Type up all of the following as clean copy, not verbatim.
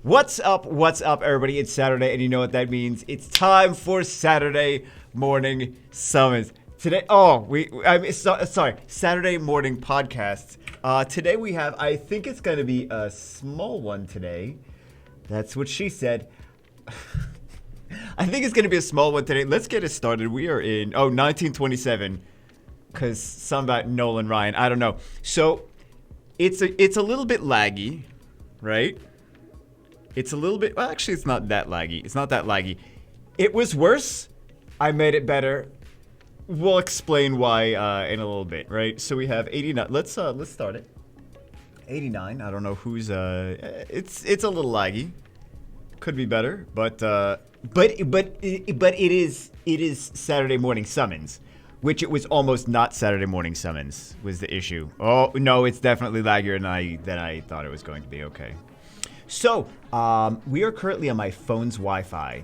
What's up? What's up, everybody? It's Saturday, and you know what that means. It's time for Saturday morning summons. Today, sorry, Saturday morning podcasts. Today we have, I think it's going to be a small one today. That's what she said. I think it's going to be a small one today. Let's get it started. We are in, 1927, because something about Nolan Ryan. I don't know. So, it's a little bit laggy, right? It's a little bit, well, actually, it's not that laggy. It's not that laggy. It was worse. I made it better. We'll explain why in a little bit, right? So we have 89. Let's start it. 89. I don't know who's it's a little laggy. Could be better, but it is Saturday morning summons, which it was almost not Saturday morning summons was the issue. Oh, no, it's definitely laggier than I thought it was going to be. Okay. So, we are currently on my phone's Wi-Fi.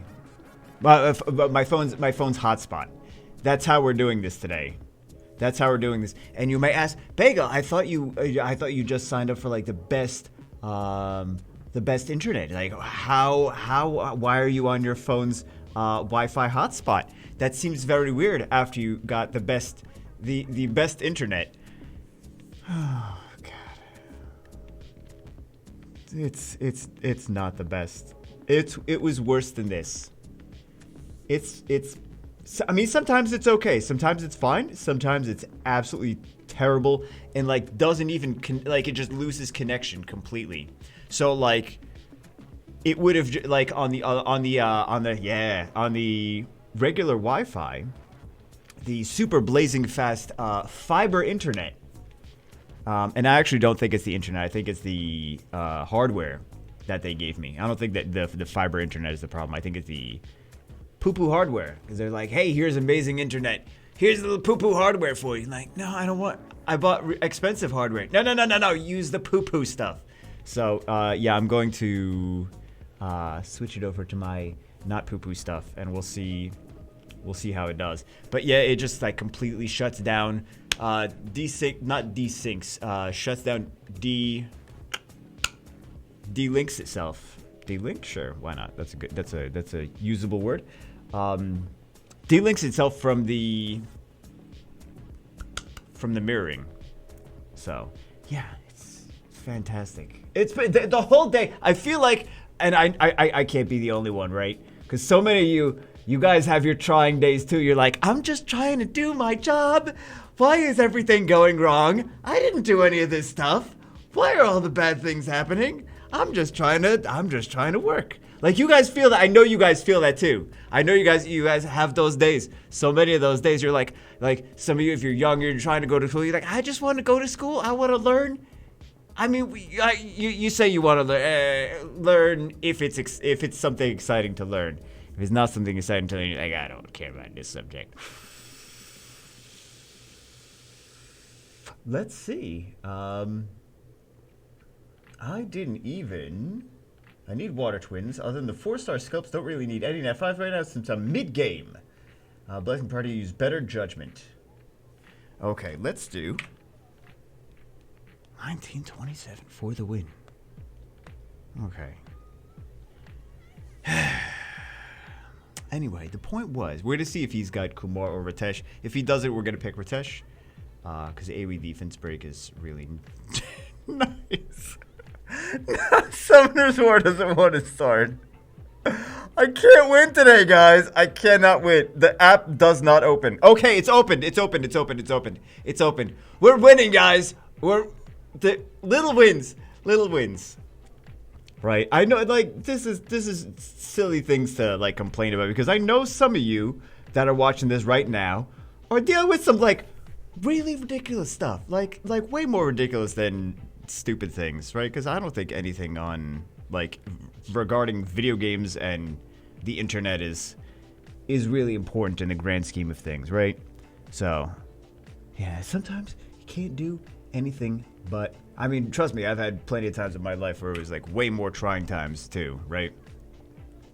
My phone's hotspot. That's how we're doing this today. That's how we're doing this. And you may ask, Bagel, I thought you just signed up for like the best internet. Like, why are you on your phone's Wi-Fi hotspot? That seems very weird after you got the best internet. Oh God. It's not the best. It was worse than this. I mean, sometimes it's okay. Sometimes it's fine. Sometimes it's absolutely terrible and like doesn't even it just loses connection completely. So like, it would have like on the regular Wi-Fi, the super blazing fast fiber internet. And I actually don't think it's the internet. I think it's the hardware that they gave me. I don't think that the fiber internet is the problem. I think it's the poo-poo hardware. Because they're like, hey, here's amazing internet. Here's the poo-poo hardware for you. Like, no, I don't want. I bought expensive hardware. No. Use the poo-poo stuff. So, yeah, I'm going to switch it over to my not poo-poo stuff. And we'll see how it does. But yeah, it just like completely shuts down. Shuts down, delinks itself. Delink? Sure, why not? That's a usable word. Delinks itself from the mirroring. So, yeah, it's fantastic. It's been the whole day. I feel like, and I can't be the only one, right? Because so many of you guys have your trying days too. You're like, I'm just trying to do my job. Why is everything going wrong? I didn't do any of this stuff. Why are all the bad things happening? I'm just trying to work. Like, you guys feel that. I know you guys feel that too. I know you guys have those days. So many of those days you're like some of you, if you're young, you're trying to go to school. You're like, I just want to go to school. I want to learn. I mean, you say you want to learn if it's something exciting to learn. If it's not something exciting to learn, you're like, I don't care about this subject. Let's see. I need water twins. Other than the 4-star scopes, don't really need any. Now 5 right now, some mid-game. Blessing Party use better judgment. Okay, let's do 1927 for the win. Okay. Anyway, the point was, we're to see if he's got Kumar or Ritesh. If he doesn't, we're going to pick Ritesh. Because AoE defense break is really nice. Summoner's War doesn't want to start. I can't win today, guys. I cannot win. The app does not open. Okay, it's open. It's open. We're winning, guys. We're the little wins. Right? I know, like, this is silly things to like complain about, because I know some of you that are watching this right now are dealing with some like really ridiculous stuff, like way more ridiculous than stupid things, right? Because I don't think anything on like regarding video games and the internet is really important in the grand scheme of things, right? So yeah, sometimes you can't do anything but, I mean, trust me, I've had plenty of times in my life where it was like way more trying times too, right?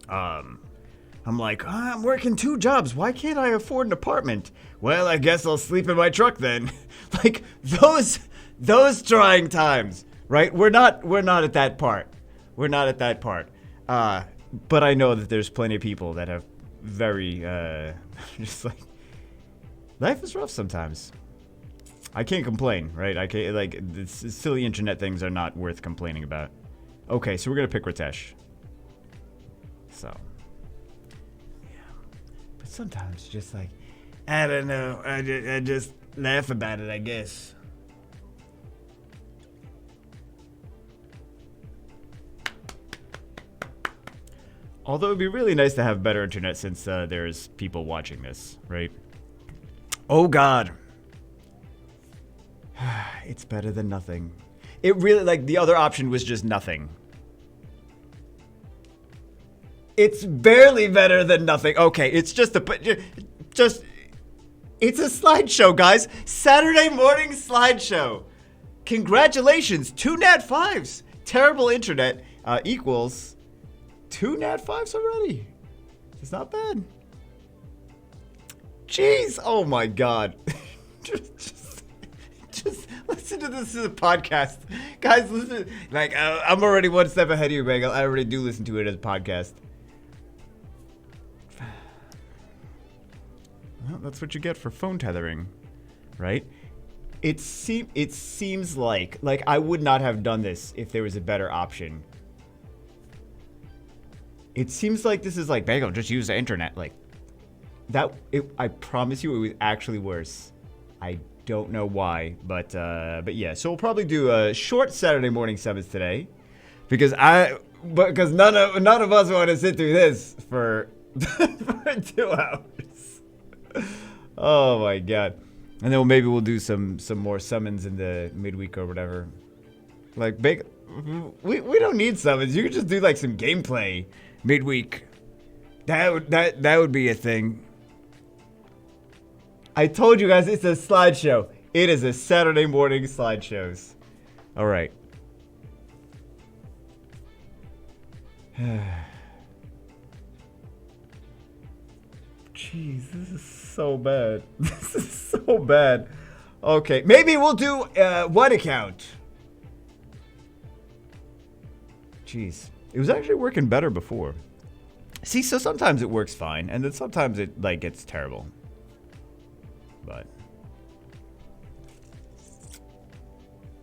I'm like, I'm working 2 jobs. Why can't I afford an apartment? Well, I guess I'll sleep in my truck then. Like those trying times, right? We're not at that part. We're not at that part. But I know that there's plenty of people that have very, just like, life is rough sometimes. I can't complain, right? I can't, like, this silly internet things are not worth complaining about. Okay, so we're going to pick Ritesh. So, yeah. But sometimes just like, I don't know. I just laugh about it, I guess. Although it'd be really nice to have better internet since there's people watching this, right? Oh, God. It's better than nothing. It really, like, the other option was just nothing. It's barely better than nothing. Okay, it's just it's a slideshow, guys. Saturday morning slideshow. Congratulations, 2 Nat 5s. Terrible internet equals 2 Nat 5s already. It's not bad. Jeez, oh my God. just listen to this as a podcast. Guys, listen. Like, I'm already one step ahead of you, Bagel. I already do listen to it as a podcast. Well, that's what you get for phone tethering, right? It seems like I would not have done this if there was a better option. It seems like this is like, Bagel, just use the internet. Like, I promise you it was actually worse. I don't know why, but yeah. So we'll probably do a short Saturday morning summons today, because none of us want to sit through this for 2 hours. Oh my God. And then maybe we'll do some more summons in the midweek or whatever. Like, we don't need summons. You could just do like some gameplay midweek. That would be a thing. I told you guys it's a slideshow. It is a Saturday morning slideshows. All right. Jeez, this is so bad. This is so bad. Okay, maybe we'll do one account. Jeez, it was actually working better before. See, so sometimes it works fine, and then sometimes it like gets terrible. But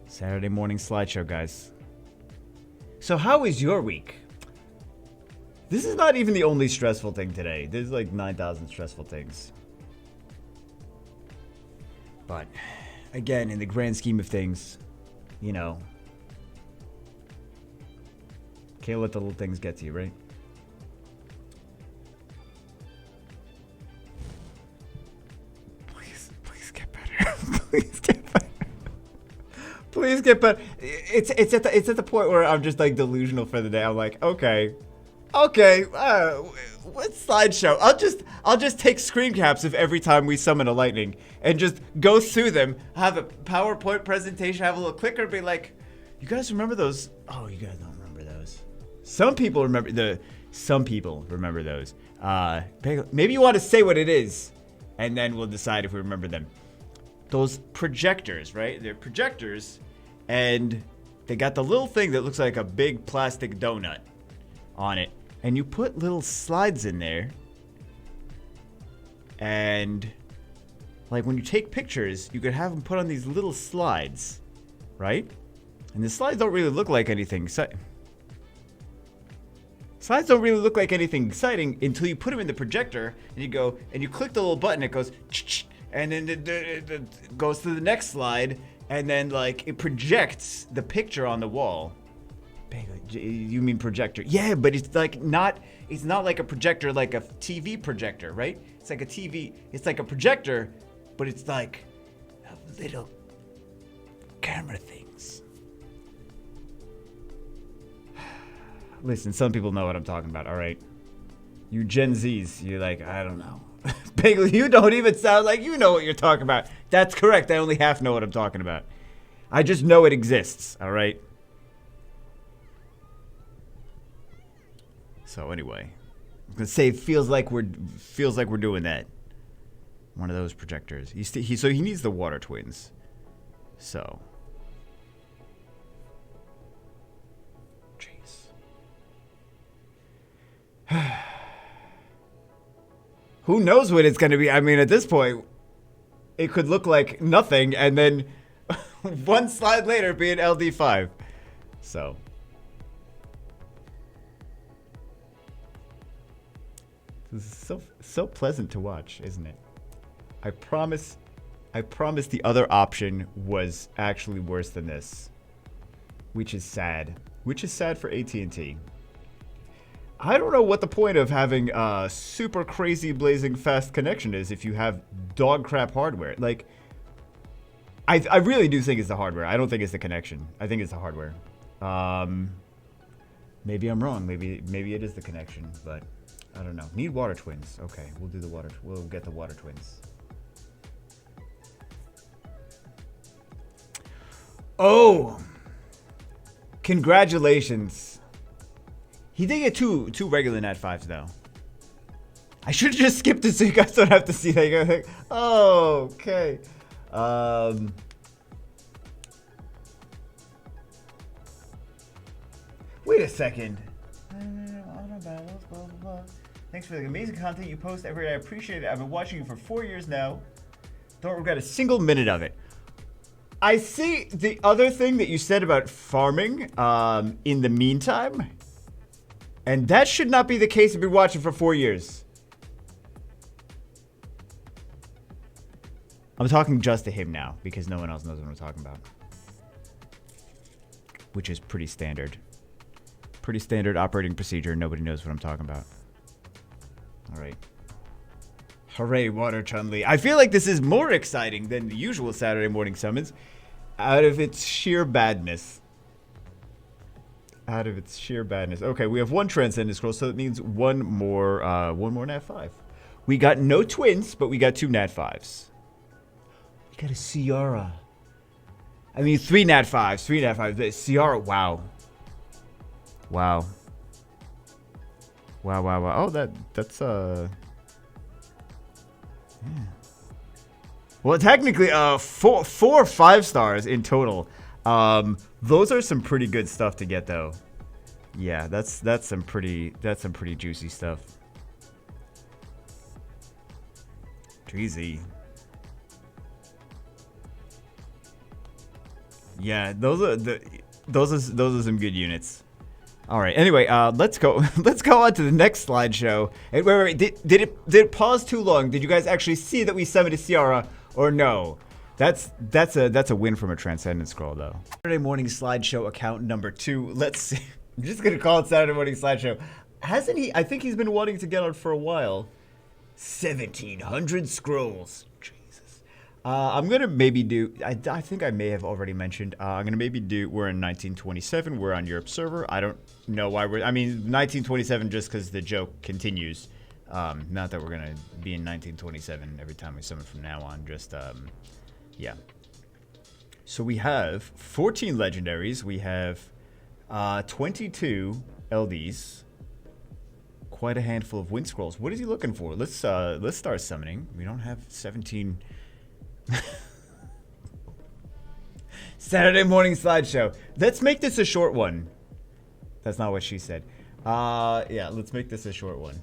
Saturday morning slideshow, guys. So how is your week? This is not even the only stressful thing today. There's like 9,000 stressful things. But again, in the grand scheme of things, you know, can't let the little things get to you, right? Please get better. Please get better. Please get better. It's at the point where I'm just like delusional for the day. I'm like, okay, what slideshow? I'll just take screen caps of every time we summon a lightning and just go through them, have a PowerPoint presentation, have a little clicker, be like, you guys remember those? Oh, you guys don't remember those. Some people remember those. Maybe you want to say what it is, and then we'll decide if we remember them. Those projectors, right? They're projectors, and they got the little thing that looks like a big plastic donut on it. And you put little slides in there, and like when you take pictures, you could have them put on these little slides, right? And the slides don't really look like anything exciting. Slides don't really look like anything exciting until you put them in the projector, and you go and you click the little button. It goes, and then it goes to the next slide, and then like it projects the picture on the wall. You mean projector? Yeah, but it's like not. It's not like a projector, like a TV projector, right? It's like a TV. It's like a projector, but it's like little camera things. Listen, some people know what I'm talking about. All right, you Gen Zs, you're like, I don't know. Bagel, you don't even sound like you know what you're talking about. That's correct. I only half know what I'm talking about. I just know it exists. All right. So anyway, I was gonna say feels like we're doing that. One of those projectors. So he needs the water twins. So, jeez. who knows what it's going to be? I mean, at this point, it could look like nothing, and then one slide later be an LD5. So. This is so pleasant to watch, isn't it? I promise the other option was actually worse than this. Which is sad. Which is sad for AT&T. I don't know what the point of having a super crazy blazing fast connection is if you have dog crap hardware. Like, I really do think it's the hardware. I don't think it's the connection. I think it's the hardware. Maybe I'm wrong. Maybe it is the connection, but I don't know. Need water twins. Okay, we'll get the water twins. Oh, congratulations. He did get two regular Nat 5s though. I should have just skipped it so you guys don't have to see that. You guys like, oh, okay. Wait a second. Thanks for the amazing content you post every day. I appreciate it. I've been watching you for 4 years now. Don't regret a single minute of it. I see the other thing that you said about farming in the meantime. And that should not be the case if you've been watching for 4 years. I'm talking just to him now because no one else knows what I'm talking about. Which is pretty standard. Pretty standard operating procedure. Nobody knows what I'm talking about. All right. Hooray, Water Chun-Li. I feel like this is more exciting than the usual Saturday morning summons out of its sheer badness. Okay, we have one Transcendent Scroll, so that means one more Nat 5. We got no twins, but we got 2 Nat 5s. We got a Ciara. I mean, 3 Nat 5s. 3 Nat 5s. Ciara, wow. Wow. Oh, that's yeah. Well, technically, 4 5 stars in total. Those are some pretty good stuff to get, though. Yeah, that's some pretty juicy stuff. Jeezy. Yeah, those are some good units. All right. Anyway, let's go on to the next slideshow. Hey, wait. Did it pause too long? Did you guys actually see that we summoned a Ciara or no? That's a win from a Transcendent Scroll, though. Saturday morning slideshow account number 2. Let's see. I'm just gonna call it Saturday morning slideshow. Hasn't he? I think he's been wanting to get on for a while. 1,700 scrolls. Jesus. I'm gonna maybe do. I think I may have already mentioned. I'm gonna maybe do. We're in 1927. We're on Europe server. I don't know why we're. I mean, 1927 just because the joke continues. Not that we're gonna be in 1927 every time we summon from now on. Just yeah. So we have 14 legendaries. We have 22 LDs. Quite a handful of wind scrolls. What is he looking for? Let's start summoning. We don't have 17. Saturday morning slideshow. Let's make this a short one. That's not what she said. Yeah, let's make this a short one.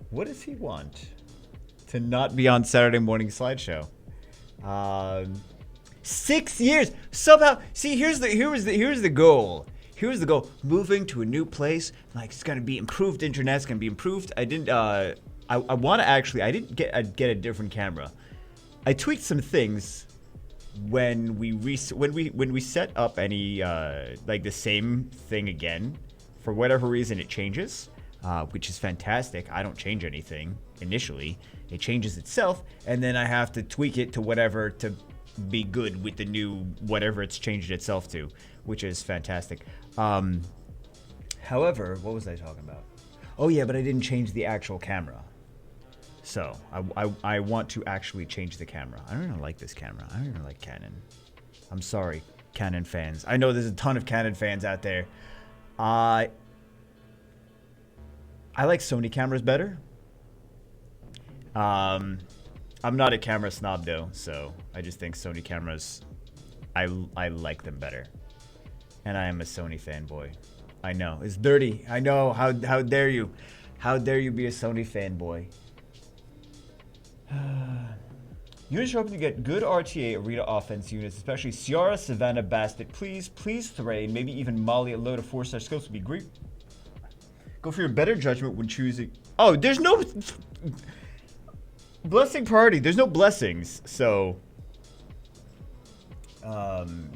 What does he want? To not be on Saturday morning slideshow. 6 years somehow. See, here's the goal. Here's the goal. Moving to a new place. Like, it's gonna be improved internet. It's gonna be improved. I didn't. I want to actually. I didn't get a different camera. I tweaked some things when we set up any like the same thing again. For whatever reason, it changes, which is fantastic. I don't change anything initially. It changes itself, and then I have to tweak it to whatever to be good with the new whatever it's changed itself to, which is fantastic. However, what was I talking about? Oh yeah, but I didn't change the actual camera. So I want to actually change the camera. I don't even like this camera. I don't even like Canon. I'm sorry, Canon fans. I know there's a ton of Canon fans out there. I like Sony cameras better. I'm not a camera snob though, so I just think Sony cameras, I like them better. And I am a Sony fanboy. I know, it's dirty. I know, how dare you? How dare you be a Sony fanboy? Units are hoping to get good RTA arena offense units, especially Ciara, Savannah, Bastet. Please Thrain, maybe even Molly. A load of 4-star skills would be great. Go for your better judgment when choosing. Oh, there's no blessing priority. There's no blessings, so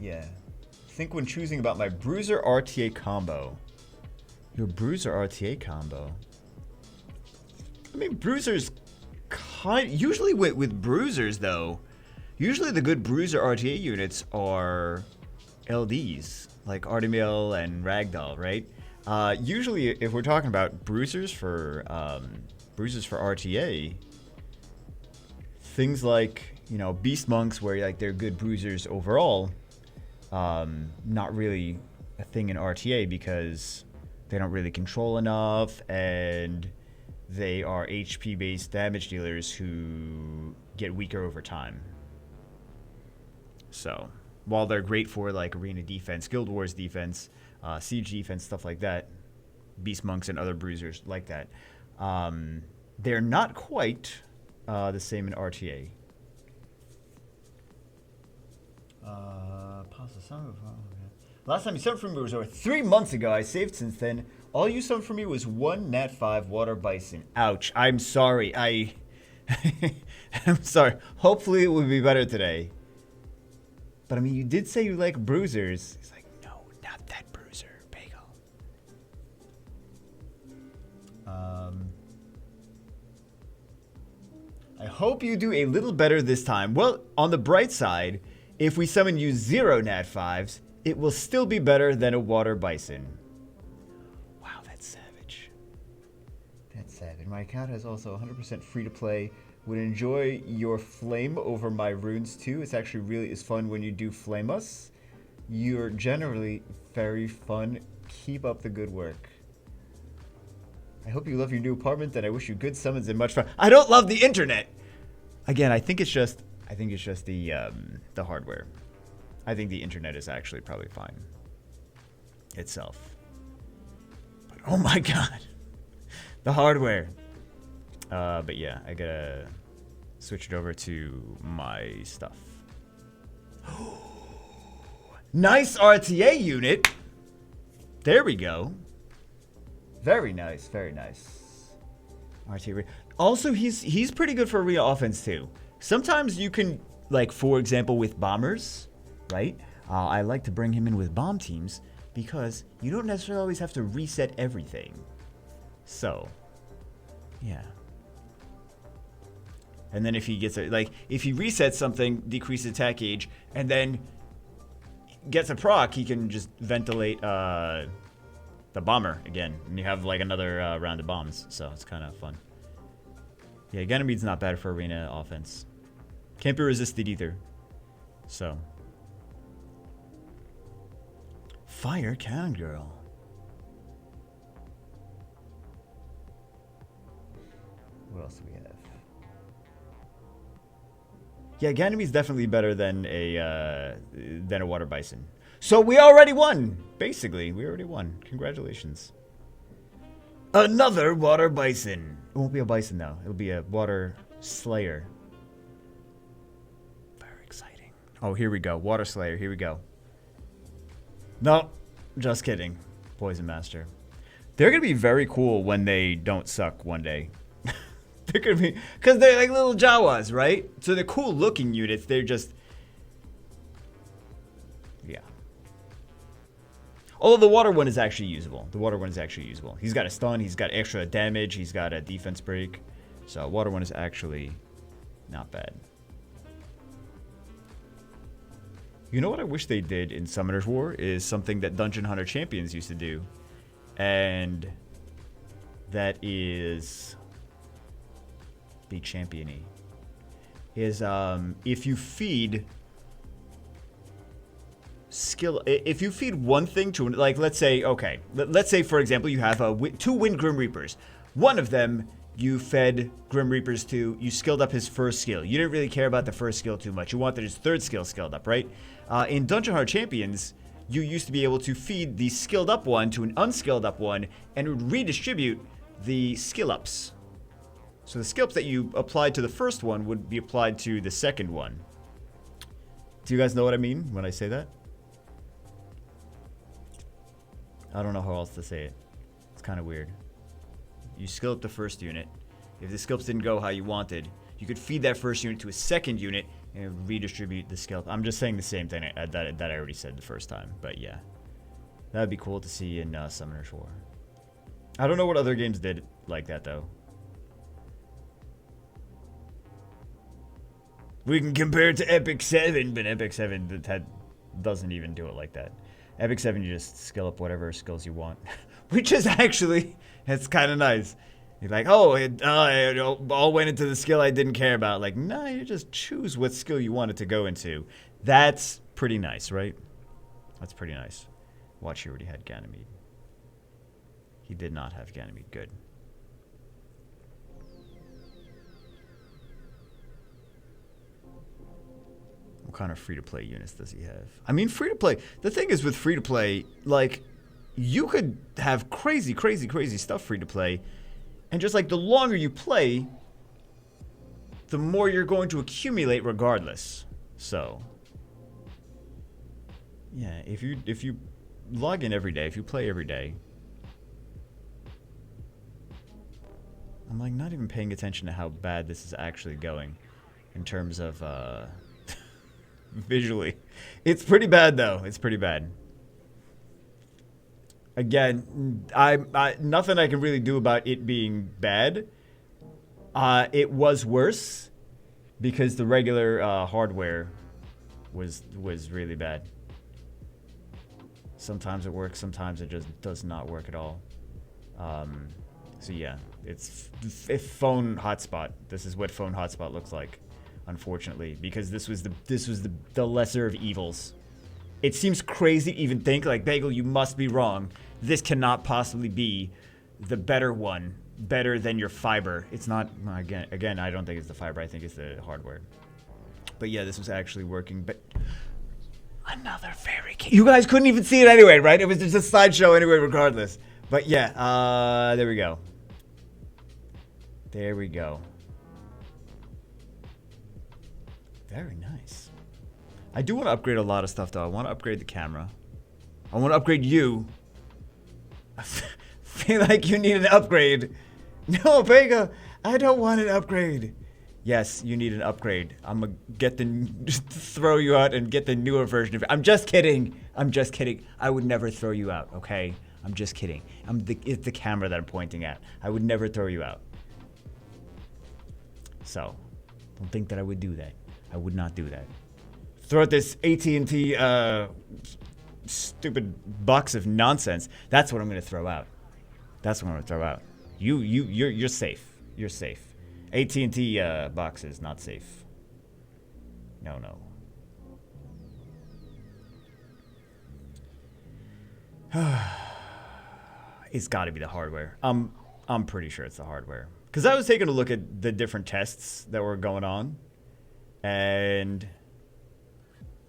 yeah. Think when choosing about my Bruiser RTA combo. Your Bruiser RTA combo. I mean, Bruiser's usually with Bruisers though. Usually the good Bruiser RTA units are LDs like Artemil and Ragdoll, right? Usually, if we're talking about bruisers for RTA, things like, you know, Beast Monks, where like they're good bruisers overall, not really a thing in RTA because they don't really control enough, and they are HP-based damage dealers who get weaker over time. So, while they're great for like arena defense, Guild Wars defense, siege defense, stuff like that, Beast Monks and other bruisers like that, they're not quite the same in RTA. Last time you summoned for me was over 3 months ago. I saved since then. All you summoned for me was 1 Nat 5 Water Bison. Ouch. I'm sorry. I'm sorry. Hopefully it will be better today. But I mean, you did say you like bruisers. He's like, no, not that bruiser, Bagel. I hope you do a little better this time. Well, on the bright side, if we summon you 0 Nat 5s, it will still be better than a Water Bison. Wow, that's savage. That's savage. My account is also 100% free to play. Would enjoy your flame over my runes too. It's actually really is fun when you do flame us. You're generally very fun. Keep up the good work. I hope you love your new apartment, and I wish you good summons and much fun. I don't love the internet. Again, I think it's just the hardware. I think the internet is actually probably fine itself. But oh my god, the hardware. But yeah, I gotta switch it over to my stuff. Nice RTA unit. There we go. Very nice, very nice. RTA. Also, he's pretty good for arena offense too. Sometimes you can, like, for example, with bombers, right? I like to bring him in with bomb teams because you don't necessarily always have to reset everything. So, yeah. And then if he gets if he resets something, decreases attack gauge, and then gets a proc, he can just ventilate the bomber again, and you have like another round of bombs. So it's kind of fun. Yeah, Ganymede's not bad for arena offense. Can't be resisted either. So. Fire Cannon Girl. What else do we have? Yeah, Ganymede's definitely better than a Water Bison. So we already won. Basically, we already won. Congratulations. Another Water Bison. It won't be a Bison though. It'll be a Water Slayer. Very exciting. Oh, here we go. Water Slayer. Here we go. No, just kidding. Poison Master. They're gonna be very cool when they don't suck one day. They're gonna be, because they're like little Jawas, right? So they're cool looking units. They're just, yeah. Although the water one is actually usable. The water one is actually usable. He's got a stun. He's got extra damage. He's got a defense break. So water one is actually not bad. You know what I wish they did in Summoner's War is something that Dungeon Hunter Champions used to do. And that is be champion-y. Is if you feed one thing to, like, let's say, okay, let's say for example you have 2 Wind Grim Reapers. One of them you fed Grim Reapers to, you skilled up his first skill. You didn't really care about the first skill too much. You wanted his third skill skilled up, right? In Dungeon Hunter Champions, you used to be able to feed the skilled up one to an unskilled up one, and it would redistribute the skill ups. So the skills that you applied to the first one would be applied to the second one. Do you guys know what I mean when I say that? I don't know how else to say it. It's kind of weird. You skill up the first unit. If the skills didn't go how you wanted, you could feed that first unit to a second unit and redistribute the skill. I'm just saying the same thing that I already said the first time, but yeah. That'd be cool to see in Summoner's War. I don't know what other games did like that, though. We can compare it to Epic 7, but Epic 7 doesn't even do it like that. Epic 7, you just skill up whatever skills you want. Which is actually, it's kind of nice. You're like, oh, it all went into the skill I didn't care about. Like, nah, you just choose what skill you want it to go into. That's pretty nice, right? That's pretty nice. Watch, he already had Ganymede. He did not have Ganymede. Good. What kind of free-to-play units does he have? I mean, free-to-play... The thing is with free-to-play, like, you could have crazy, crazy, crazy stuff free-to-play, and just, like, the longer you play, the more you're going to accumulate regardless. So... yeah, if you log in every day, if you play every day... I'm, like, not even paying attention to how bad this is actually going in terms of, visually. It's pretty bad, though. It's pretty bad. Again, nothing I can really do about it being bad. It was worse because the regular hardware was really bad. Sometimes it works, sometimes it just does not work at all. So yeah, it's phone hotspot. This is what phone hotspot looks like. Unfortunately, because this was the lesser of evils. It seems crazy to even think, like, Bagel, you must be wrong. This cannot possibly be the better one, better than your fiber. It's not, again, I don't think it's the fiber, I think it's the hardware. But yeah, this was actually working, but another fairy king. You guys couldn't even see it anyway, right? It was just a slideshow anyway, regardless. But yeah, there we go. There we go. Very nice. I do want to upgrade a lot of stuff, though. I want to upgrade the camera. I want to upgrade you. I feel like you need an upgrade. No, Vega, I don't want an upgrade. Yes, you need an upgrade. I'm going to throw you out and get the newer version of it. I'm just kidding. I'm just kidding. I would never throw you out, okay? I'm just kidding. It's the camera that I'm pointing at. I would never throw you out. So, don't think that I would do that. I would not do that. Throw out this AT&T stupid box of nonsense. That's what I'm going to throw out. That's what I'm going to throw out. You're safe. You're safe. AT&T box is not safe. No. It's got to be the hardware. I'm pretty sure it's the hardware. Because I was taking a look at the different tests that were going on. And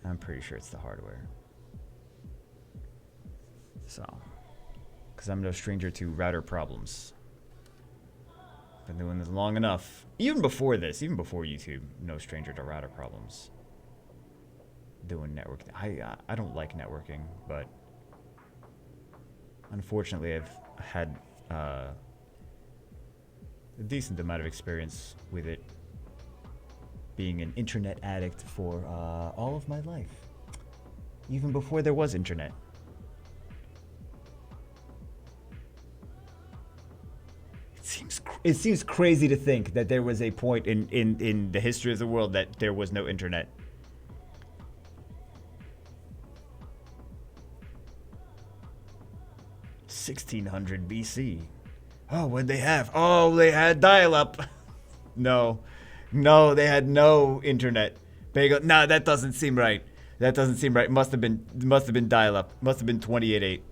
I'm pretty sure it's the hardware. So, because I'm no stranger to router problems. Been doing this long enough. Even before this, even before YouTube, no stranger to router problems. Doing networking. I don't like networking, but unfortunately I've had a decent amount of experience with it. Being an internet addict for all of my life. Even before there was internet. It seems crazy to think that there was a point in the history of the world that there was no internet. (1600 BC). Oh, what'd they have? Oh, they had dial-up. No, they had no internet. Bagel. Nah, that doesn't seem right. That doesn't seem right. Must have been dial-up. Must have been 28.8.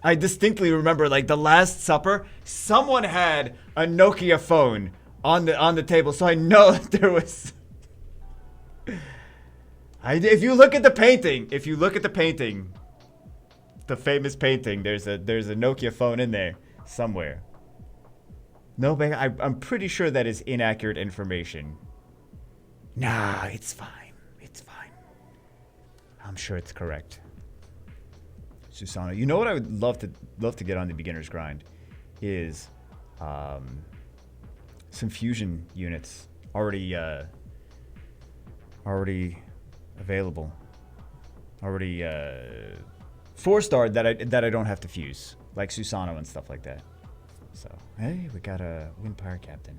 I distinctly remember, like, the Last Supper, someone had a Nokia phone on the table, so I know that there was. If you look at the painting, the famous painting, there's a Nokia phone in there somewhere. No bagel. I'm pretty sure that is inaccurate information. Nah, it's fine. It's fine. I'm sure it's correct. Susano, you know what I would love to get on the beginner's grind is some fusion units already available, already 4-star that I don't have to fuse, like Susano and stuff like that. So hey, we got a Wind Power Captain.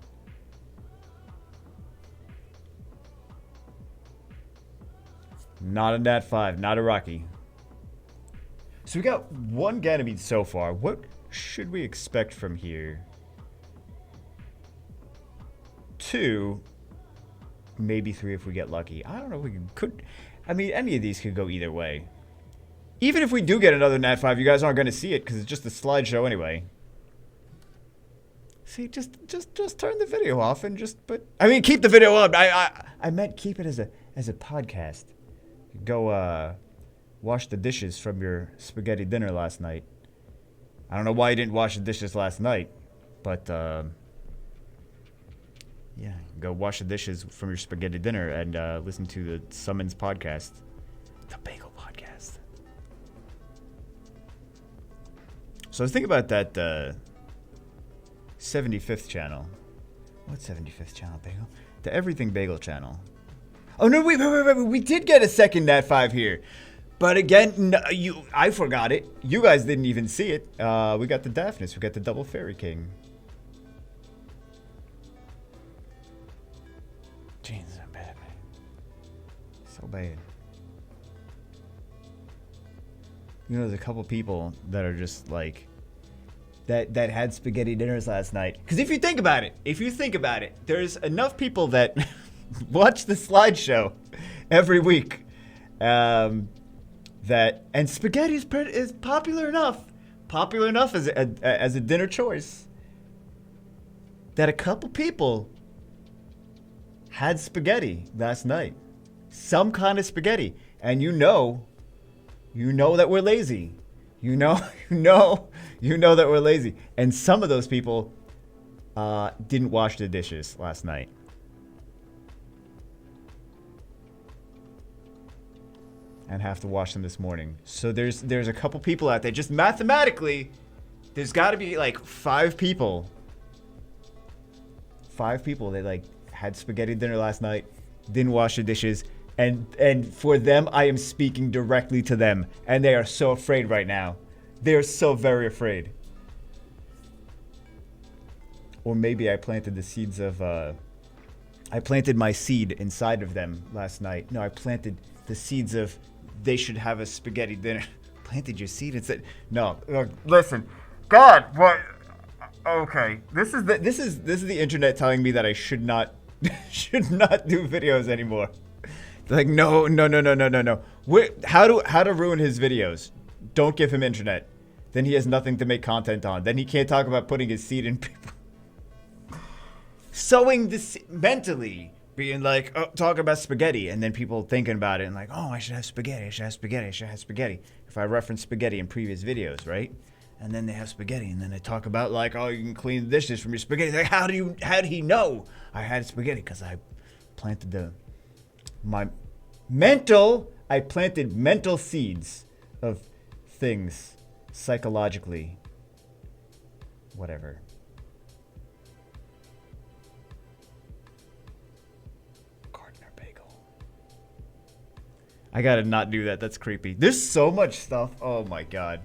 Not a Nat 5, not a Rocky. So we got 1 Ganymede so far. What should we expect from here? 2, maybe 3 if we get lucky. I don't know. We could. I mean, any of these could go either way. Even if we do get another Nat 5, you guys aren't going to see it because it's just a slideshow anyway. See, just turn the video off and just put. I mean, keep the video up. I meant keep it as a podcast. Go wash the dishes from your spaghetti dinner last night. I don't know why you didn't wash the dishes last night, but yeah, go wash the dishes from your spaghetti dinner and listen to the Summons podcast, the Bagel Podcast. So I was thinking about that 75th channel. What 75th channel, Bagel? The Everything Bagel channel. Oh no! Wait! We did get a second Nat 5 here, but again, no, I forgot it. You guys didn't even see it. We got the Daphnis. We got the Double Fairy King. Jeez, so bad, man. So bad. You know, there's a couple people that are just like that had spaghetti dinners last night. Because if you think about it, there's enough people that watch the slideshow every week. And spaghetti is popular enough as a dinner choice that a couple people had spaghetti last night, some kind of spaghetti, and you know that we're lazy. You know that we're lazy, and some of those people didn't wash the dishes last night. And have to wash them this morning. So there's a couple people out there. Just mathematically, there's got to be like 5 people. 5 people that like had spaghetti dinner last night, didn't wash the dishes, and for them, I am speaking directly to them, and they are so afraid right now. They are so very afraid. Or maybe I planted the seeds of. I planted my seed inside of them last night. No, I planted the seeds of. They should have a spaghetti dinner. Planted your seed and said, "No, look, listen, God, what? Okay, this is the internet telling me that I should not do videos anymore. They're like, no. How to ruin his videos? Don't give him internet. Then he has nothing to make content on. Then he can't talk about putting his seed in people. Sowing this mentally." Being like, oh, talking about spaghetti, and then people thinking about it and like, oh, I should have spaghetti. If I reference spaghetti in previous videos, right? And then they have spaghetti, and then they talk about like, oh, you can clean the dishes from your spaghetti. Like, how did he know I had spaghetti? Because I planted mental seeds of things psychologically, whatever. I gotta not do that. That's creepy. There's so much stuff. Oh my god.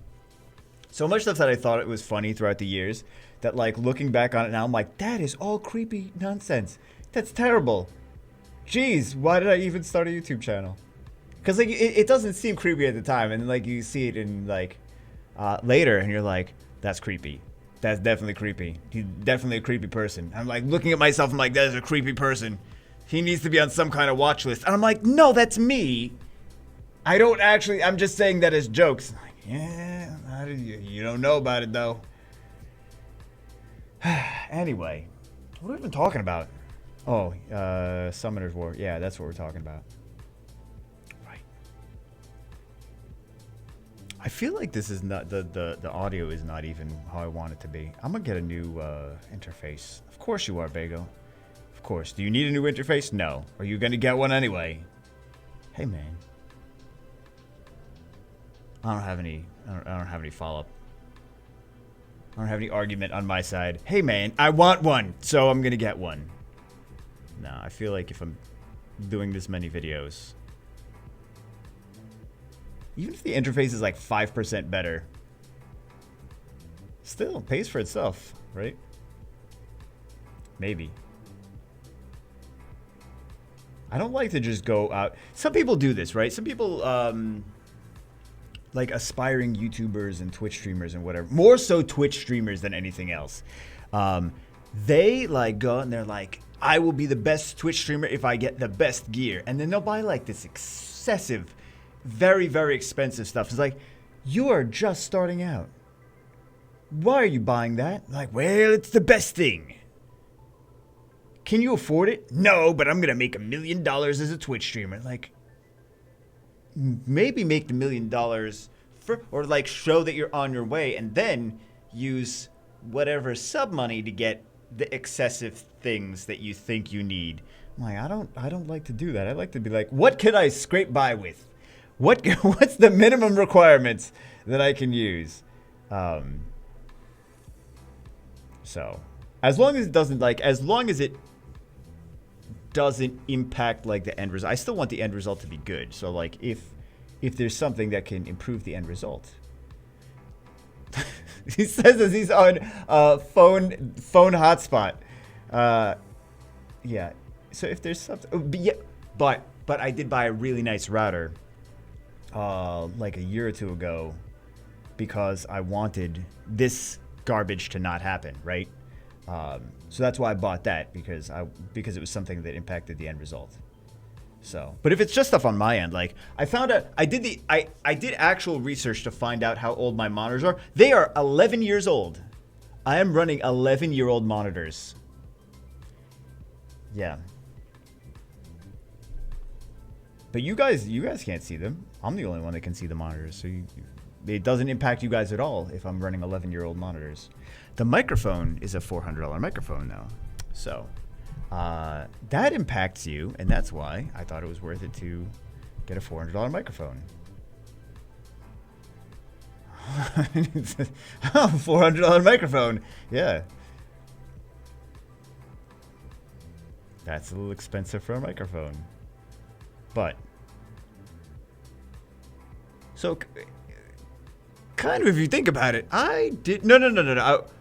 So much stuff that I thought it was funny throughout the years that like looking back on it now, I'm like, that is all creepy nonsense. That's terrible. Jeez, why did I even start a YouTube channel? Because like it doesn't seem creepy at the time, and then like you see it in like later, and you're like, that's creepy. That's definitely creepy. He's definitely a creepy person. I'm like looking at myself. I'm like, that is a creepy person. He needs to be on some kind of watch list. And I'm like, no, that's me. I don't actually, I'm just saying that as jokes. Like, yeah, you don't know about it though. Anyway, what are we even talking about? Oh, Summoner's War. Yeah, that's what we're talking about. Right. I feel like this is not the audio is not even how I want it to be. I'm gonna get a new interface. Of course you are, Bagel. Of course. Do you need a new interface? No. Are you gonna get one anyway? Hey man. I don't have any follow-up. I don't have any argument on my side. Hey man, I want one, so I'm gonna get one. No, I feel like if I'm doing this many videos, even if the interface is like 5% better, still pays for itself, right? Maybe. I don't like to just go out. Some people do this, right? Some people, like aspiring YouTubers and Twitch streamers and whatever, more so Twitch streamers than anything else. They like go and they're like, I will be the best Twitch streamer if I get the best gear. And then they'll buy like this excessive, very, very expensive stuff. It's like, you are just starting out. Why are you buying that? Like, well, it's the best thing. Can you afford it? No, but I'm going to make $1 million as a Twitch streamer. Like, maybe make the $1 million for, or like show that you're on your way and then use whatever sub money to get the excessive things that you think you need. I'm like, I don't like to do that. I like to be like, what can I scrape by with? What's the minimum requirements that I can use? So as long as it doesn't impact like the end result. I still want the end result to be good. So like if there's something that can improve the end result. He says as he's on phone hotspot. Yeah. So if there's something, but I did buy a really nice router like a year or two ago because I wanted this garbage to not happen, right? So that's why I bought that because it was something that impacted the end result. So, but if it's just stuff on my end, like I found out, I did actual research to find out how old my monitors are. They are 11 years old. I am running 11-year-old monitors. Yeah. But you guys can't see them. I'm the only one that can see the monitors, so it doesn't impact you guys at all if I'm running 11-year-old monitors. The microphone is a $400 microphone now, so that impacts you, and that's why I thought it was worth it to get a $400 microphone. $400 microphone, yeah. That's a little expensive for a microphone, but so kind of if you think about it, I did no.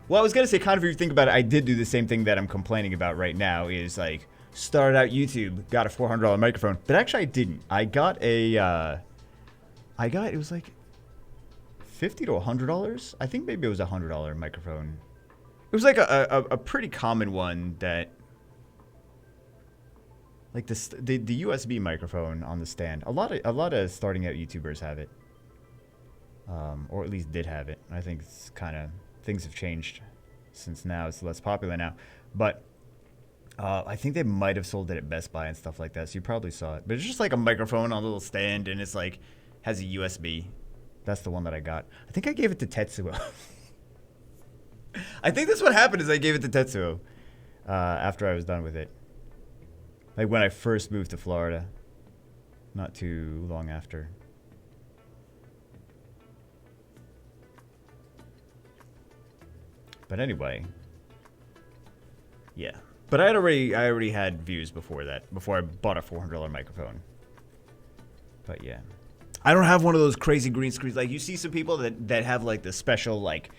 Well, I was gonna say kind of if you think about it, I did do the same thing that I'm complaining about right now. Is like started out YouTube, got a $400 microphone, but actually I didn't. I got it was like $50 to $100. I think maybe it was $100 microphone. It was like a pretty common one that. Like the USB microphone on the stand. A lot of starting out YouTubers have it, or at least did have it. I think it's kind of things have changed since now it's less popular now. But I think they might have sold it at Best Buy and stuff like that. So you probably saw it. But it's just like a microphone on a little stand, and it's like has a USB. That's the one that I got. I think I gave it to Tetsuo. I think that's what happened. Is I gave it to Tetsuo after I was done with it. Like when I first moved to Florida, not too long after. But anyway, yeah. But I already had views before that, before I bought a $400 microphone. But yeah, I don't have one of those crazy green screens. Like you see some people that have like the special like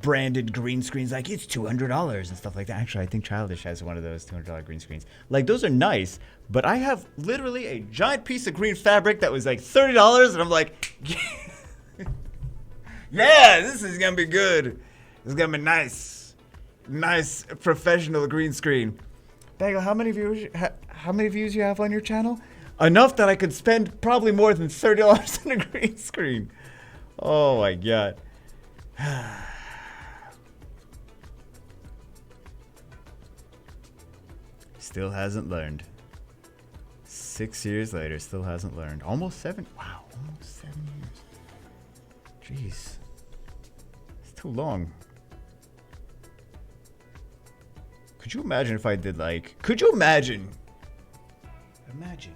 branded green screens, like it's $200 and stuff like that. Actually, I think Childish has one of those $200 green screens. Like those are nice, but I have literally a giant piece of green fabric that was like $30, and I'm like, yeah, this is gonna be good. This is gonna be nice professional green screen. Bagel, how many views you have on your channel? Enough that I could spend probably more than $30 on a green screen. Oh my god. Still hasn't learned. 6 years later, still hasn't learned. Almost 7. Wow, almost 7 years. Jeez. It's too long. Could you imagine if I did like... Could you imagine? Imagine.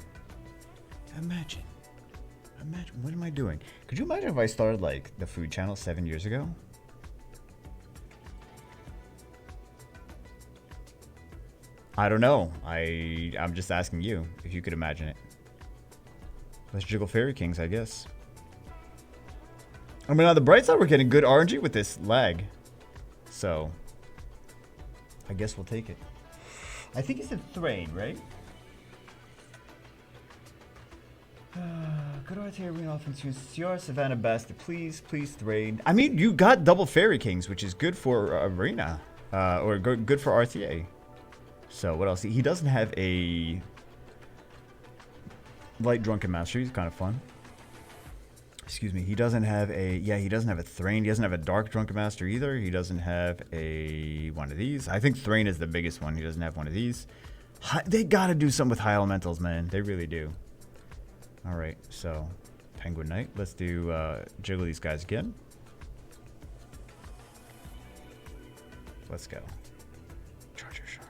What am I doing? Could you imagine if I started like the food channel 7 years ago? I don't know. I'm just asking you if you could imagine it. Let's jiggle Fairy Kings, I guess. I mean, on the bright side, we're getting good RNG with this lag. So, I guess we'll take it. I think it's a Thrain, right? Good RTA arena offense. CR Savannah Basta. Please Thrain. I mean, you got double Fairy Kings, which is good for arena. Or good for RTA. So, what else? He doesn't have a Light Drunken Master. He's kind of fun. Excuse me. He doesn't have a... Yeah, he doesn't have a Thrain. He doesn't have a Dark Drunken Master either. He doesn't have a... one of these. I think Thrain is the biggest one. He doesn't have one of these. They gotta do something with High Elementals, man. They really do. Alright, so... Penguin Knight. Let's do... jiggle these guys again. Let's go. Charger Shark.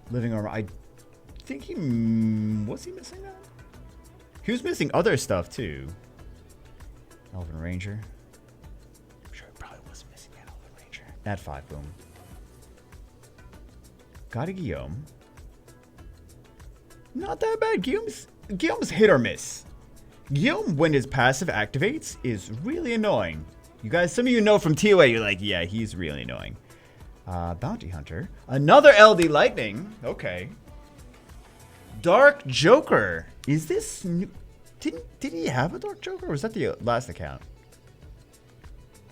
Living Armor. I think he... Was he missing that? He was missing other stuff, too. Elven Ranger. I'm sure he probably was missing that Elven Ranger. At 5, boom. Got a Guillaume. Not that bad. Guillaume's hit or miss. Guillaume, when his passive activates, is really annoying. You guys, some of you know from TOA, you're like, yeah, he's really annoying. Bounty Hunter. Another LD Lightning. Okay. Dark Joker. Is this new? Did he have a Dark Joker? Or was that the last account?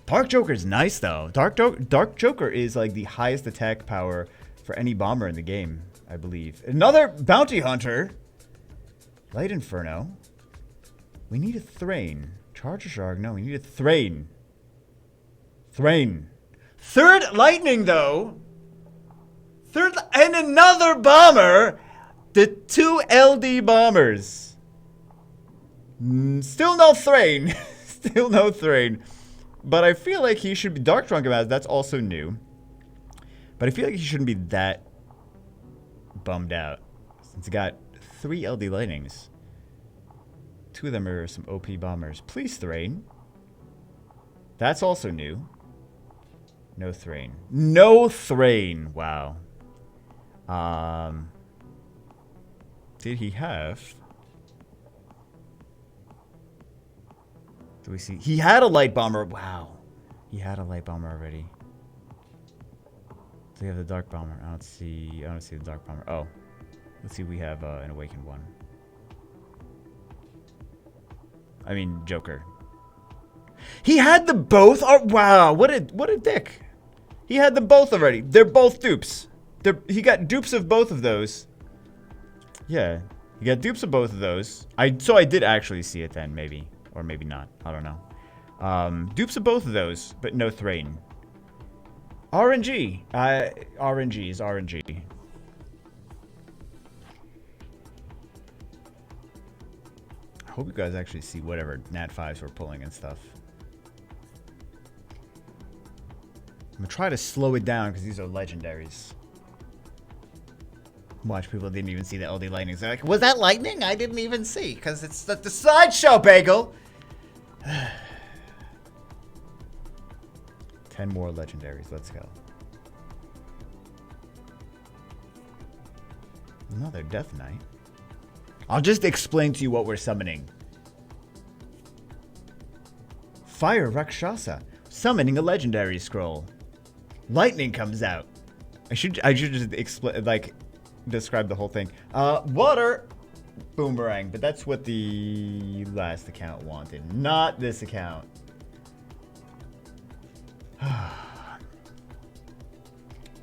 Dark Joker's nice though. Dark Joker is like the highest attack power for any bomber in the game, I believe. Another Bounty Hunter. Light Inferno. We need a Thrain. Charger Shark. No, we need a Thrain. Thrain. Third Lightning though. Third and another bomber. The 2 LD bombers. Still no Thrain. Still no Thrain. But I feel like he should be... Dark Drunken Master, that's also new. But I feel like he shouldn't be that bummed out. Since he got 3 LD Lightnings. 2 of them are some OP bombers. Please, Thrain. That's also new. No Thrain. No Thrain. Wow. Did he have... Do we see? He had a light bomber. Wow. He had a light bomber already. Do we have the dark bomber? I don't see the dark bomber. Oh. Let's see if we have an awakened one. I mean, Joker. He had the both. Oh, wow. What a dick. He had the both already. They're both dupes. He got dupes of both of those. Yeah. He got dupes of both of those. So I did actually see it then, maybe. Or maybe not. I don't know. Dupes of both of those, but no Thrain. RNG. RNG is RNG. I hope you guys actually see whatever Nat 5s we're pulling and stuff. I'm gonna try to slow it down because these are legendaries. Watch, people didn't even see the LD Lightnings. They're like, was that lightning? I didn't even see because it's the Slideshow, bagel. 10 more legendaries. Let's go. Another Death Knight. I'll just explain to you what we're summoning. Fire Rakshasa. Summoning a legendary scroll. Lightning comes out. I should just explain, like, describe the whole thing. Water Boomerang, but that's what the last account wanted, not this account. Got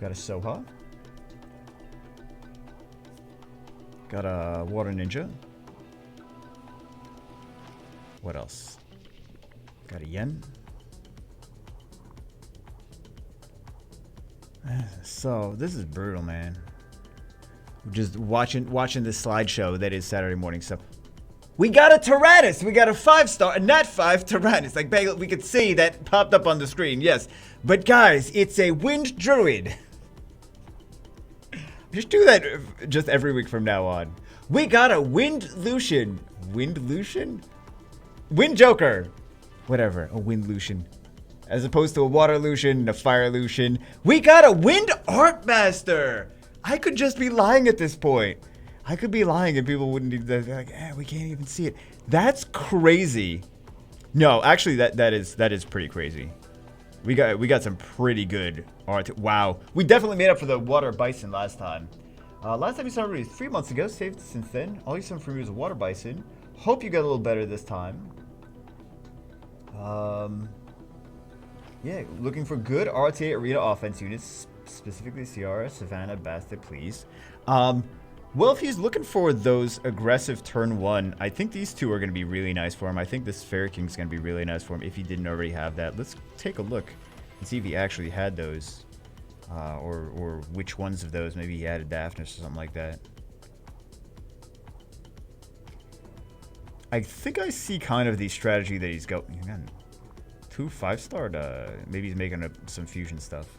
a Soha. Got a Water Ninja. What else? Got a Yen. So this is brutal, man. Just watching this slideshow that is Saturday morning stuff. We got a Tyrannus. We got a 5-star, a Nat 5 Tyrannus. Like, we could see that popped up on the screen, yes. But guys, it's a Wind Druid. Just do that just every week from now on. We got a Wind Lucian. Wind Lucian? Wind Joker. Whatever, a Wind Lucian. As opposed to a Water Lucian and a Fire Lucian. We got a Wind Art Master. I could just be lying at this point. I could be lying and people wouldn't be like, we can't even see it. That's crazy. No, actually that is pretty crazy. We got some pretty good art. Wow. We definitely made up for the Water Bison last time. Last time you saw me 3 months ago, saved since then. All you saw from me was a Water Bison. Hope you got a little better this time. Yeah, looking for good RTA Arena offense units, specifically Ciara, Savannah, Bastard, please. Well, if he's looking for those aggressive turn 1, I think these two are going to be really nice for him. I think this Fairy King's going to be really nice for him if he didn't already have that. Let's take a look and see if he actually had those. Or which ones of those. Maybe he added Daphnis or something like that. I think I see kind of the strategy that he's going. Again, 2 5-starred. Maybe he's making some fusion stuff.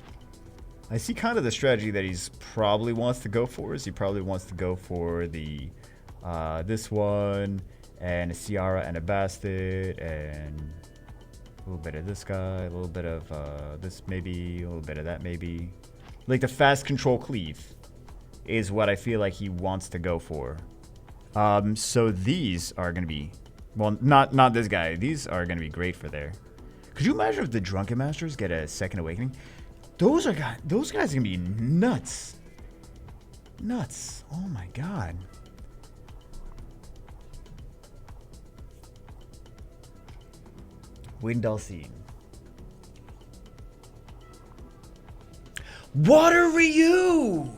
I see kind of the strategy that he's probably wants to go for. Is he probably wants to go for the this one and a Ciara and a Bastard and a little bit of this guy, a little bit of this maybe, a little bit of that maybe. Like the fast control cleave is what I feel like he wants to go for. So these are going to be, well, not this guy. These are going to be great for there. Could you imagine if the Drunken Masters get a second awakening? Those guys are going to be nuts. Nuts. Oh my god. Windalcine. Water Ryu!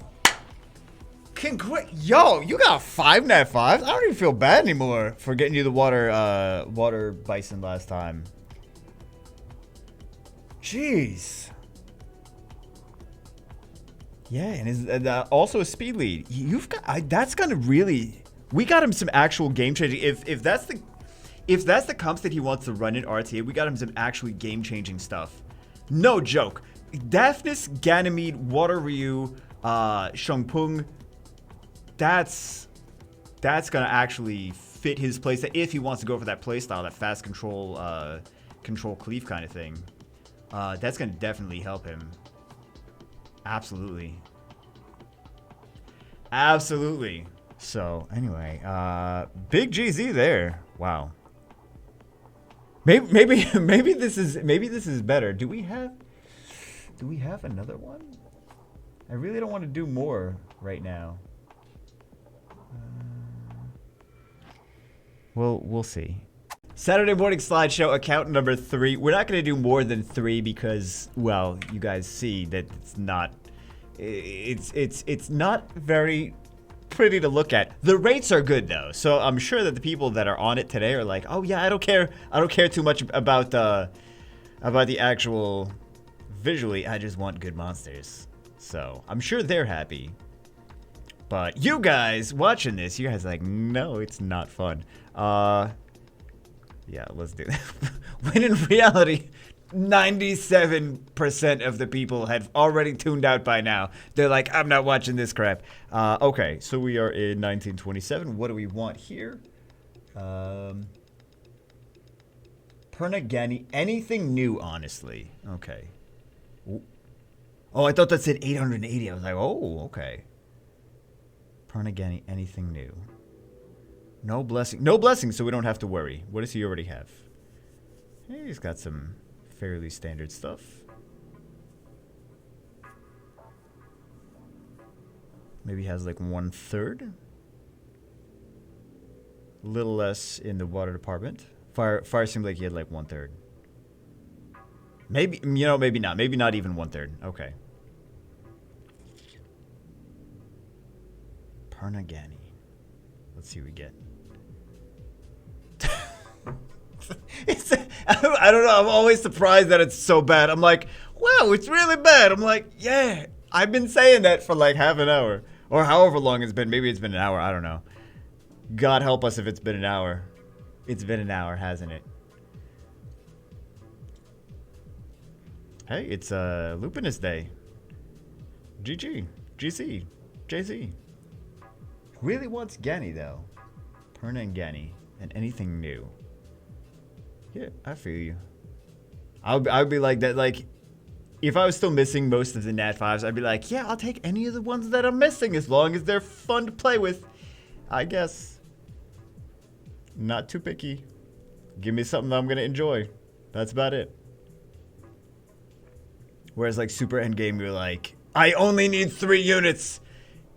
Yo, you got 5 Nat 5s? I don't even feel bad anymore for getting you the water bison last time. Jeez. Yeah, and is also a speed lead. You've got that's gonna really. We got him some actual game changing. If that's the comps that he wants to run in RTA, we got him some actually game changing stuff. No joke. Daphnis, Ganymede, Water Ryu, Shangpung. That's gonna actually fit his playstyle if he wants to go for that playstyle, that fast control cleave kind of thing. That's gonna definitely help him. Absolutely. Absolutely. So anyway, big GZ there. Wow. Maybe this is better. Do we have another one? I really don't want to do more right now. We'll see. Saturday morning slideshow account number 3. We're not going to do more than 3 because, well, you guys see that it's not very pretty to look at. The rates are good though, so I'm sure that the people that are on it today are like, oh yeah, I don't care too much about the actual visually. I just want good monsters. So I'm sure they're happy. But you guys watching this, you guys are like, no, it's not fun. Yeah, let's do that. When in reality, 97% of the people have already tuned out by now. They're like, I'm not watching this crap. Okay, so we are in 1927. What do we want here? Pernagani, anything new, honestly. Okay. Oh, I thought that said 880. I was like, oh, okay. Pernagani, anything new. No blessing. No blessing, so we don't have to worry. What does he already have? Hey, he's got some fairly standard stuff. Maybe he has like 1/3. A little less in the water department. Fire seemed like he had like 1/3. Maybe, you know, maybe not. Maybe not even 1/3. Okay. Pernagani. Let's see what we get. I don't know. I'm always surprised that it's so bad. I'm like, wow, it's really bad. I'm like, yeah, I've been saying that for like half an hour or however long it's been. Maybe it's been an hour. I don't know. God help us if it's been an hour. It's been an hour, hasn't it? Hey, it's Lupinus Day. GG. GC. JC. Really wants Ganny, though. Perna and Ganny. And anything new. Yeah, I feel you. I'd be like that, like, if I was still missing most of the Nat 5s, I'd be like, yeah, I'll take any of the ones that I'm missing as long as they're fun to play with. I guess. Not too picky. Give me something that I'm going to enjoy. That's about it. Whereas, like, super endgame, you're like, I only need 3 units.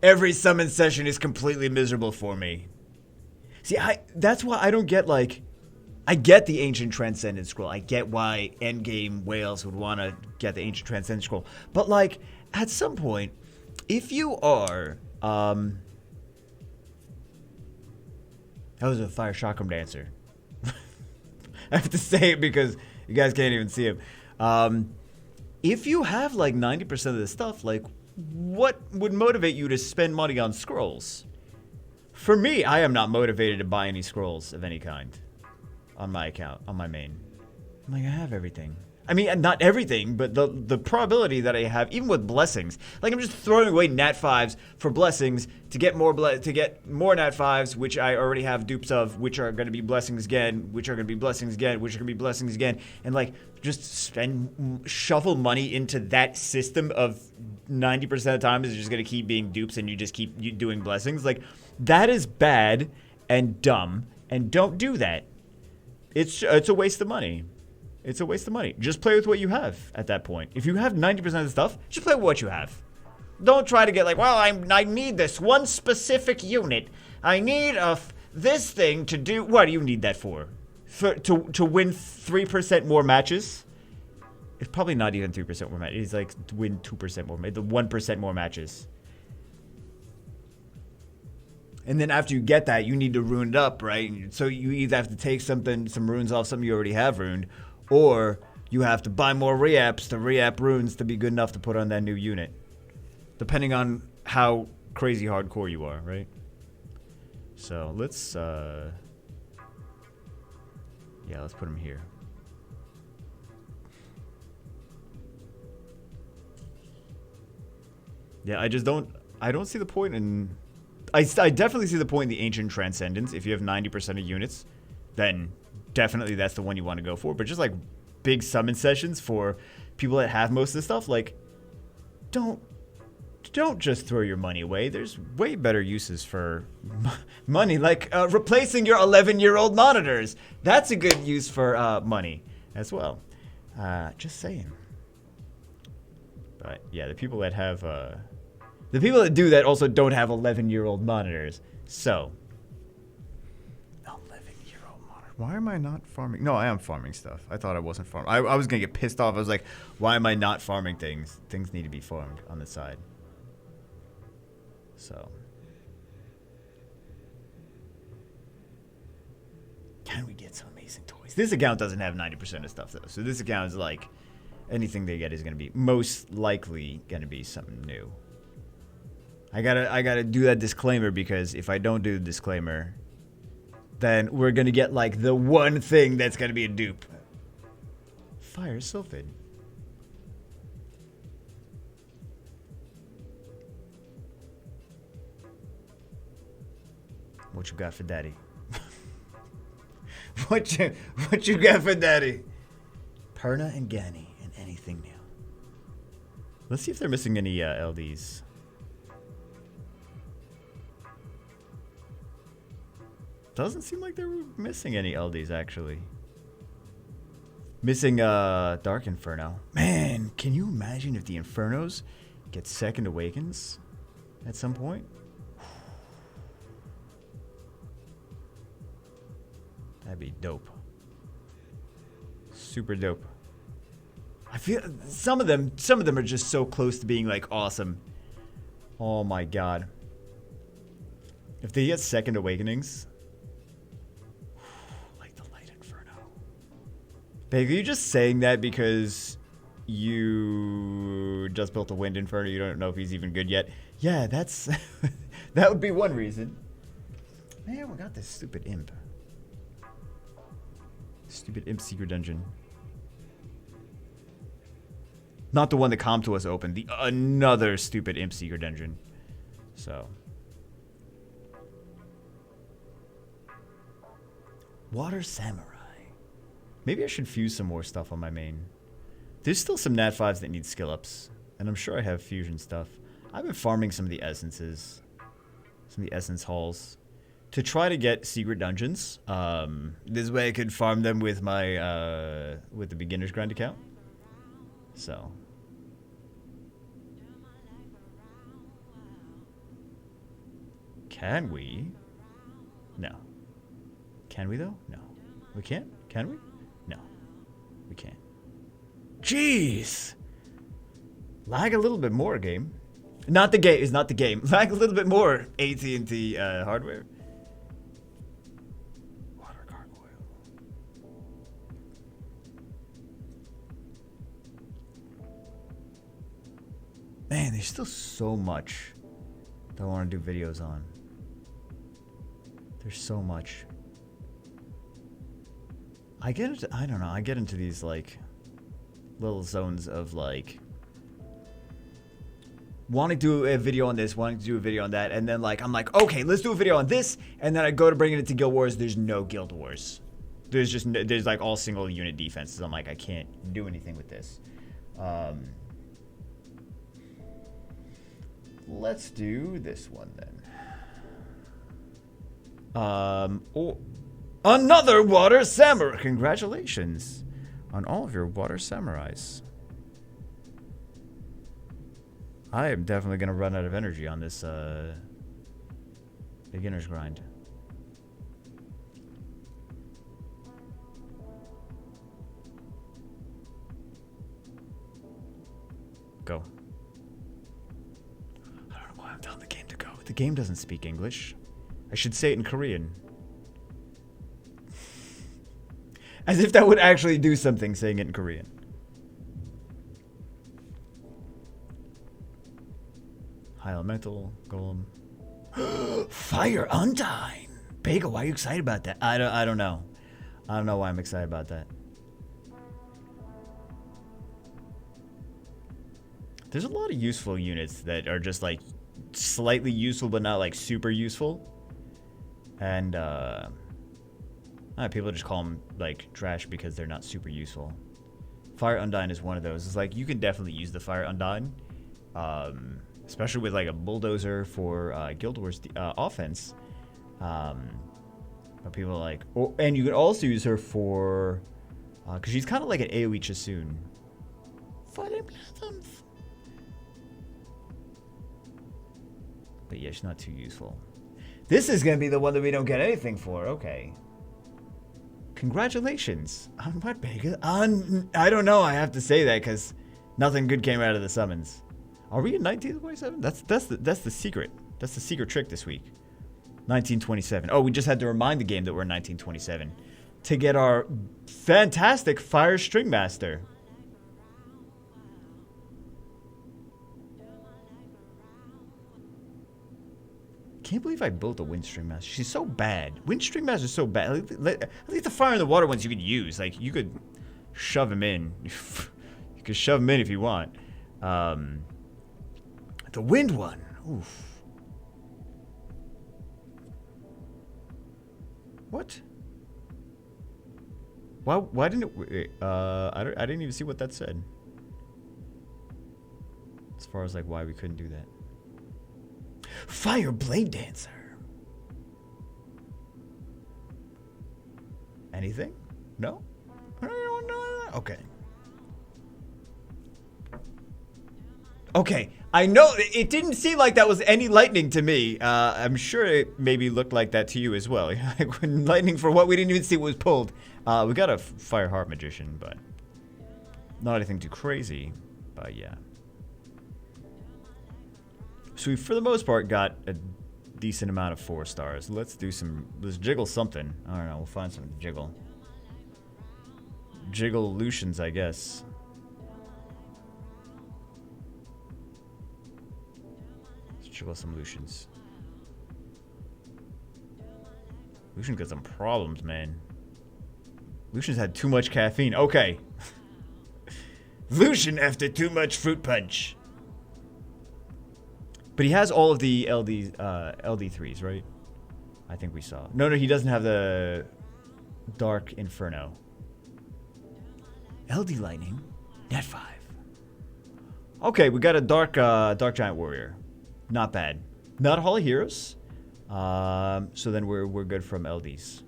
Every summon session is completely miserable for me. See, that's why I don't get, like... I get the Ancient Transcendent Scroll. I get why endgame whales would want to get the Ancient Transcendent Scroll. But, like, at some point, if you are... that was a Fire Chakram Dancer. I have to say it because you guys can't even see him. If you have, like, 90% of the stuff, like, what would motivate you to spend money on scrolls? For me, I am not motivated to buy any scrolls of any kind. On my account, on my main. I'm like, I have everything. I mean, not everything, but the probability that I have, even with blessings, like I'm just throwing away Nat 5s for blessings to get more Nat 5s, which I already have dupes of, which are going to be blessings again, which are going to be blessings again, which are going to be blessings again, and like just shuffle money into that system of 90% of the time is just going to keep being dupes, and you just keep doing blessings. Like that is bad and dumb, and don't do that. It's a waste of money. It's a waste of money. Just play with what you have at that point. If you have 90% of the stuff, just play with what you have. Don't try to get like, well, I need this one specific unit. I need this thing to do. What do you need that for? To win 3% more matches? It's probably not even 3% more matches. It's like to win 2% more, the 1% more matches. And then after you get that, you need to rune it up, right? So you either have to take some runes off something you already have runed, or you have to buy more re-apps to re-app runes to be good enough to put on that new unit. Depending on how crazy hardcore you are, right? So let's let's put him here. Yeah, I don't see the point in... I definitely see the point in the Ancient Transcendence. If you have 90% of units, then definitely that's the one you want to go for. But just like big summon sessions for people that have most of the stuff, like don't just throw your money away. There's way better uses for money, like replacing your 11-year-old monitors. That's a good use for money as well. Just saying. But yeah, the people that have... the people that do that also don't have 11-year-old monitors. So, 11-year-old monitor. Why am I not farming? No, I am farming stuff. I thought I wasn't farming. I was going to get pissed off. I was like, why am I not farming things? Things need to be farmed on the side. So. Can we get some amazing toys? This account doesn't have 90% of stuff, though. So this account is like, anything they get is going to be most likely going to be something new. I gotta do that disclaimer, because if I don't do the disclaimer, then we're gonna get like the one thing that's gonna be a dupe. Fire sulfid. What you got for daddy? What you got for daddy? Perna and Ganny and anything new. Let's see if they're missing any LDs. Doesn't seem like they're missing any LDs, actually. Missing Dark Inferno. Man, can you imagine if the Infernos get Second Awakens at some point? That'd be dope. Super dope. I feel some of them are just so close to being like awesome. Oh my god. If they get Second Awakenings, Babe, are you just saying that because you just built a Wind Inferno? You don't know if he's even good yet? Yeah, that's... that would be one reason. Man, we got this stupid imp. Stupid imp secret dungeon. Not the one that Com to us opened. The another stupid imp secret dungeon. So. Water Samurai. Maybe I should fuse some more stuff on my main. There's still some Nat 5s that need skill ups. And I'm sure I have fusion stuff. I've been farming some of the essences. Some of the essence halls. To try to get secret dungeons. This way I could farm them with my with the beginner's grind account. So. Can we? No. Can we though? No. We can't? Can we? No. We can't. Jeez! Lag a little bit more, game. Not the game. It's not the game. Lag a little bit more, AT&T hardware. Water gargoyle. Man, there's still so much that I want to do videos on. There's so much. I get into, I don't know, I get into these like little zones of like wanting to do a video on this, wanting to do a video on that, and then like I'm like, okay, let's do a video on this, and then I go to bring it into Guild Wars. There's no Guild Wars. There's like all single unit defenses. I'm like, I can't do anything with this. Let's do this one then. Oh, another water samurai. Congratulations on all of your water samurais. I am definitely gonna run out of energy on this beginner's grind. Go. I don't know why I'm telling the game to go. The game doesn't speak English. I should say it in Korean. As if that would actually do something, saying it in Korean. High elemental, golem. Fire Undyne! Bagel, why are you excited about that? I don't know. I don't know why I'm excited about that. There's a lot of useful units that are just like slightly useful but not like super useful. And people just call them like trash because they're not super useful. Fire Undyne is one of those. It's like you can definitely use the Fire Undyne, especially with like a bulldozer for Guild Wars offense. But people are like, oh, and you can also use her for because she's kind of like an AoE Chasun. Fire Blossoms. But yeah, she's not too useful. This is gonna be the one that we don't get anything for. Okay. Congratulations on what, Vega? I don't know. I have to say that because nothing good came out of the summons. Are we in 1927? That's the secret. That's the secret trick this week. 1927. Oh, we just had to remind the game that we're in 1927 to get our fantastic Fire String Master. Can't believe I built a Windstream Master. She's so bad. Windstream Master's so bad. At least the fire and the water ones you could use. Like, you could shove him in. You could shove him in if you want. The wind one. Oof. What? Why didn't it... I didn't even see what that said. As far as, like, why we couldn't do that. Fire Blade Dancer. Anything? No? Okay. Okay. I know it didn't seem like that was any lightning to me. I'm sure it maybe looked like that to you as well. Like when lightning for what we didn't even see was pulled. We got a Fire Heart Magician, but not anything too crazy. But yeah. So we, for the most part, got a decent amount of 4 stars. Let's jiggle something. I don't know, we'll find something to jiggle. Jiggle Lucians, I guess. Let's jiggle some Lucians. Lucian got some problems, man. Lucian's had too much caffeine. Okay. Lucian after too much fruit punch. But he has all of the LD3s, right? I think we saw. No, he doesn't have the Dark Inferno. LD Lightning, Nat 5. Okay, we got a Dark Giant Warrior. Not bad. Not Hall of Heroes. So then we're good from LDs.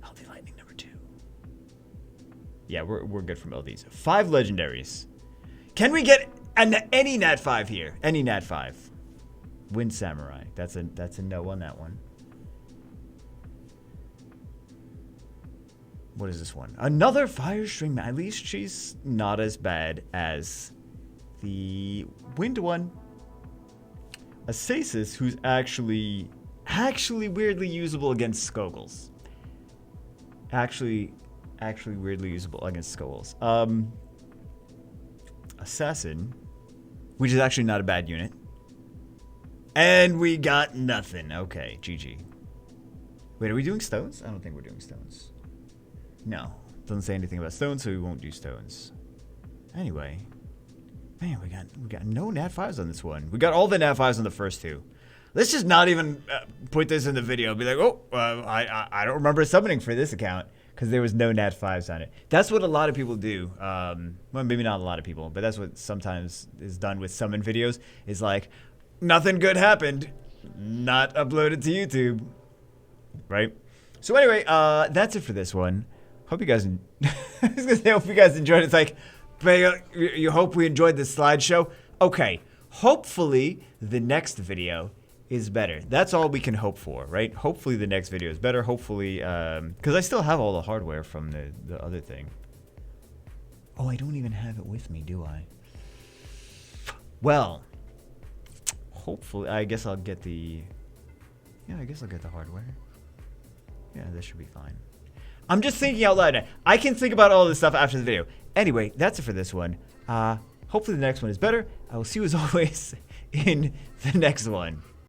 LD Lightning number 2. Yeah, we're good from LDs. 5 legendaries. Can we get any Nat 5 here? Any Nat 5? Wind Samurai. That's a no on that one. What is this one? Another Fire String. At least she's not as bad as the Wind one. A Stasis who's actually weirdly usable against Skogels. Actually weirdly usable against Skogels. Assassin, which is actually not a bad unit. And we got nothing. Okay, GG. Wait, are we doing stones? I don't think we're doing stones. No, doesn't say anything about stones, so we won't do stones. Anyway, man, we got no Nat 5s on this one. We got all the Nat 5s on the first 2. Let's just not even put this in the video. Be like, oh, I don't remember summoning for this account because there was no Nat 5s on it. That's what a lot of people do. Well, maybe not a lot of people, but that's what sometimes is done with summon videos. Is like, nothing good happened, not uploaded to YouTube, right? So anyway, that's it for this one. Hope you guys. I was gonna say, hope you guys enjoyed it. It's like, you hope we enjoyed the slideshow. Okay, hopefully the next video is better. That's all we can hope for, right? Hopefully the next video is better. Hopefully, because I still have all the hardware from the other thing. Oh, I don't even have it with me, do I? Well, hopefully, I guess I'll get the. Yeah, I guess I'll get the hardware. Yeah, this should be fine. I'm just thinking out loud now. I can think about all this stuff after the video. Anyway, that's it for this one. Hopefully the next one is better. I will see you as always in the next one.